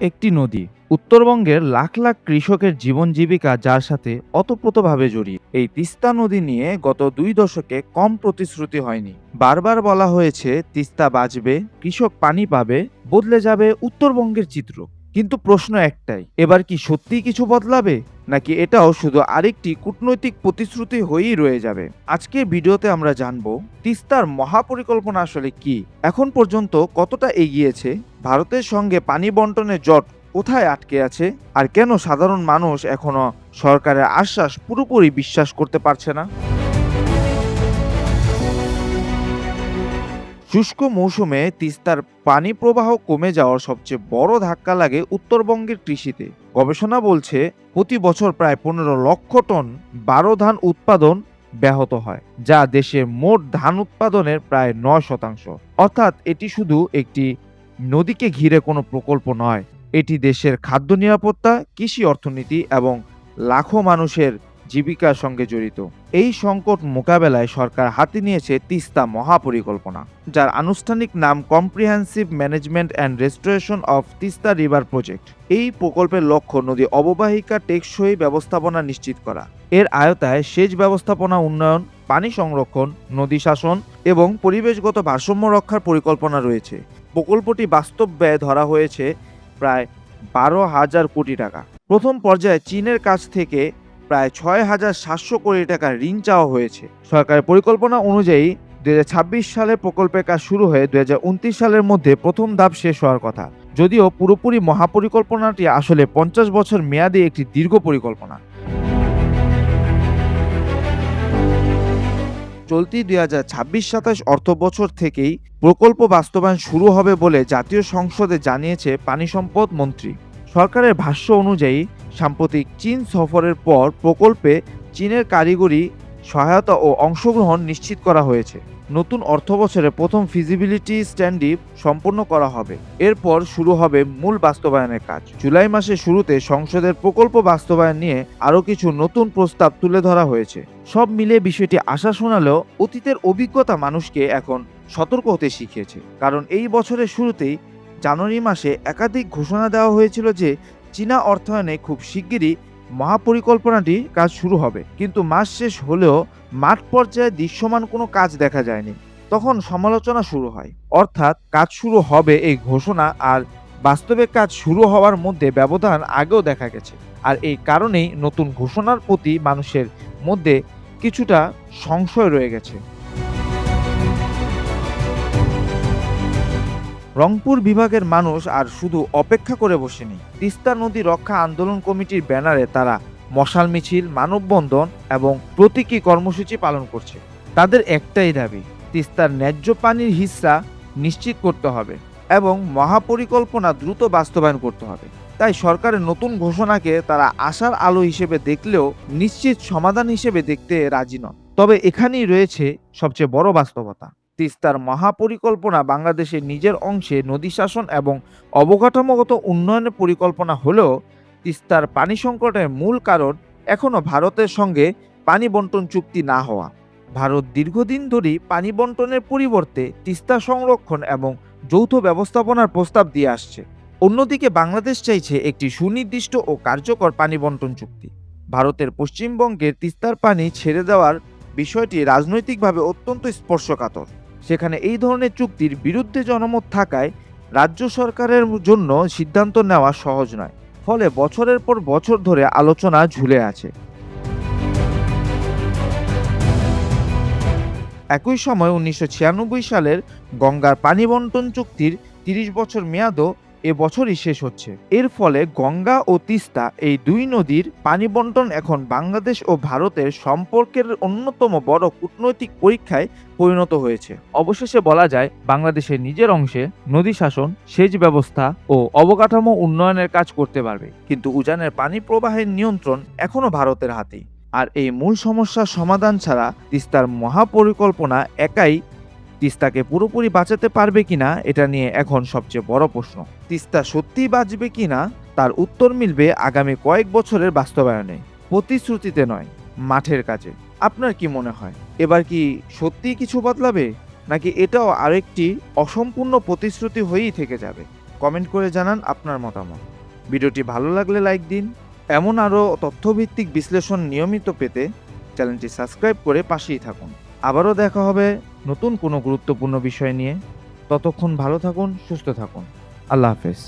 একটি নদী উত্তরবঙ্গের লাখ লাখ কৃষকের জীবন জীবিকা যার সাথে ওতপ্রোতভাবে জড়িয়ে। এই তিস্তা নদী নিয়ে গত 2 দশকে কম প্রতিশ্রুতি হয়নি। বারবার বলা হয়েছে তিস্তা বাঁচবে, কৃষক পানি পাবে, বদলে যাবে উত্তরবঙ্গের চিত্র। কিন্তু প্রশ্ন একটাই, এবার কি সত্যিই কিছু বদলাবে, নাকি এটাও শুধু আরেকটি কূটনৈতিক প্রতিশ্রুতি হয়েই রয়ে যাবে? আজকের ভিডিওতে আমরা জানব তিস্তার মহাপরিকল্পনা আসলে কি, এখন পর্যন্ত কতটা এগিয়েছে, ভারতের সঙ্গে পানি বন্টনের জট কোথায় আটকে আছে, আর কেন সাধারণ মানুষ এখনো সরকারের আশ্বাস পুরোপুরি বিশ্বাস করতে পারছে না। শুষ্ক মৌসুমে তিস্তার পানি প্রবাহ কমে যাওয়ার সবচেয়ে বড় ধাক্কা লাগে উত্তরবঙ্গের কৃষিতে। গবেষণা বলছে প্রতি বছর প্রায় 15 লক্ষ টন বারো ধান উৎপাদন ব্যাহত হয়, যা দেশের মোট ধান উৎপাদনের প্রায় 9%। অর্থাৎ এটি শুধু একটি নদীকে ঘিরে কোনো প্রকল্প নয়, এটি দেশের খাদ্য নিরাপত্তা, কৃষি অর্থনীতি এবং লাখো মানুষের জীবিকার সঙ্গে জড়িত। এই সংকট মোকাবেলায় সরকার হাতে নিয়েছে তিস্তা মহাপরিকল্পনা, যার আনুষ্ঠানিক নাম comprehensive management and restoration of Teesta river project. এই প্রকল্পের লক্ষ্য নদী অববাহিকা টেকসই ব্যবস্থাপনা নিশ্চিত করা। এর আয়তায় সেচ ব্যবস্থাপনা উন্নয়ন, পানি সংরক্ষণ, নদী শাসন এবং পরিবেশগত ভারসাম্য রক্ষার পরিকল্পনা রয়েছে। প্রকল্পটি বাস্তব ব্যয় ধরা হয়েছে প্রায় 12,000 কোটি টাকা। প্রথম পর্যায়ে চীনের কাছ থেকে প্রায় 6,700 কোটি টাকা ঋণ চাওয়া হয়েছে। সরকারের পরিকল্পনা অনুযায়ী 2026 সালে প্রকল্পের কাজ শুরু হয়ে 2029 সালের মধ্যে প্রথম ধাপ শেষ হওয়ার কথা। যদিও পুরোপুরি মহাপরিকল্পনাটি আসলে 50 বছর মেয়াদী একটি দীর্ঘ পরিকল্পনা। চলতি 2026-27 অর্থ বছর থেকেই প্রকল্প বাস্তবায়ন শুরু হবে বলে জাতীয় সংসদে জানিয়েছে পানি সম্পদ মন্ত্রী। সরকারের ভাষ্য অনুযায়ী সাম্প্রতিক চীন সফরের পর প্রকল্পে চীনের কারিগরি সহায়তা ও অংশগ্রহণ নিশ্চিত করা হয়েছে। নতুন অর্থবছরে প্রথম ফিজিবিলিটি স্টাডি সম্পন্ন করা হবে। এরপর শুরু হবে মূল বাস্তবায়নের কাজ। জুলাই মাসের শুরুতে সংসদের প্রকল্প বাস্তবায়ন নিয়ে আরও কিছু নতুন প্রস্তাব তুলে ধরা হয়েছে। সব মিলিয়ে বিষয়টি আশা শোনালেও অতীতের অভিজ্ঞতা মানুষকে এখন সতর্ক হতে শিখিয়েছে। কারণ এই বছরের শুরুতেই জানুয়ারি মাসে একাধিক ঘোষণা দেওয়া হয়েছিল যে চীনা অর্থায়নে খুব শিগগিরই মহাপরিকল্পনাটি কাজ শুরু হবে, কিন্তু মাস শেষ হলেও মাঠ পর্যায়ে দৃশ্যমান কোনো কাজ দেখা যায়নি। তখন সমালোচনা শুরু হয়, অর্থাৎ কাজ শুরু হবে এই ঘোষণা আর বাস্তবে কাজ শুরু হওয়ার মধ্যে ব্যবধান আগেও দেখা গেছে। আর এই কারণেই নতুন ঘোষণার প্রতি মানুষের মধ্যে কিছুটা সংশয় রয়ে গেছে। রংপুর বিভাগের মানুষ আর শুধু অপেক্ষা করে বসেনি। তিস্তা নদী রক্ষা আন্দোলন কমিটির ব্যানারে তারা মশাল মিছিল, মানববন্ধন এবং প্রতীকী কর্মসূচি পালন করছে। তাদের একটাই দাবি, তিস্তার ন্যায্য পানির হিস্সা নিশ্চিত করতে হবে এবং মহাপরিকল্পনা দ্রুত বাস্তবায়ন করতে হবে। তাই সরকারের নতুন ঘোষণাকে তারা আশার আলো হিসেবে দেখলেও নিশ্চিত সমাধান হিসেবে দেখতে রাজি নন। তবে এখানেই রয়েছে সবচেয়ে বড় বাস্তবতা। তিস্তার মহাপরিকল্পনা বাংলাদেশের নিজের অংশে নদী শাসন এবং অবকাঠামোগত উন্নয়নের পরিকল্পনা হলেও তিস্তার পানি সংকটের মূল কারণ এখনও ভারতের সঙ্গে পানি বন্টন চুক্তি না হওয়া। ভারত দীর্ঘদিন ধরেই পানি বন্টনের পরিবর্তে তিস্তা সংরক্ষণ এবং যৌথ ব্যবস্থাপনার প্রস্তাব দিয়ে আসছে। অন্যদিকে বাংলাদেশ চাইছে একটি সুনির্দিষ্ট ও কার্যকর পানি বন্টন চুক্তি। ভারতের পশ্চিমবঙ্গের তিস্তার পানি ছেড়ে দেওয়ার বিষয়টি রাজনৈতিকভাবে অত্যন্ত স্পর্শকাতর। সেখানে এই ধরনের চুক্তির বিরুদ্ধে জনমত থাকায় রাজ্য সরকারের জন্য সিদ্ধান্ত নেওয়া সহজ নয়। ফলে বছরের পর বছর ধরে আলোচনা ঝুলে আছে। একই সময় 1996 সালের গঙ্গার পানি বন্টন চুক্তির 30 বছর মেয়াদও এবছরই শেষ হচ্ছে। এর ফলে গঙ্গা ও তিস্তা এই দুই নদীর পানি বন্টন এখন বাংলাদেশ ও ভারতের সম্পর্কের অন্যতম বড় কূটনৈতিক পরীক্ষায় পরিণত হয়েছে। অবশেষে বলা যায়, বাংলাদেশের নিজের অংশে নদী শাসন, সেচ ব্যবস্থা ও অবকাঠামো উন্নয়নের কাজ করতে পারবে, কিন্তু উজানের পানি প্রবাহের নিয়ন্ত্রণ এখনো ভারতের হাতেই। আর এই মূল সমস্যার সমাধান ছাড়া তিস্তার মহাপরিকল্পনা একাই তিস্তাকে পুরোপুরি বাঁচাতে পারবে কিনা, এটা নিয়ে এখন সবচেয়ে বড় প্রশ্ন। তিস্তা সত্যিই বাঁচবে কিনা তার উত্তর মিলবে আগামী কয়েক বছরের বাস্তবায়নে, প্রতিশ্রুতিতে নয়, মাঠের কাজে। আপনার কি মনে হয়, এবার কি সত্যিই কিছু বদলাবে, নাকি এটাও আরেকটি অসম্পূর্ণ প্রতিশ্রুতি হয়েই থেকে যাবে? কমেন্ট করে জানান আপনার মতামত। ভিডিওটি ভালো লাগলে লাইক দিন। এমন আরও তথ্যভিত্তিক বিশ্লেষণ নিয়মিত পেতে চ্যানেলটি সাবস্ক্রাইব করে পাশেই থাকুন। আবারও দেখা হবে নতুন কোনো গুরুত্বপূর্ণ বিষয় নিয়ে। ততক্ষণ ভালো থাকুন, সুস্থ থাকুন। আল্লাহ হাফেজ।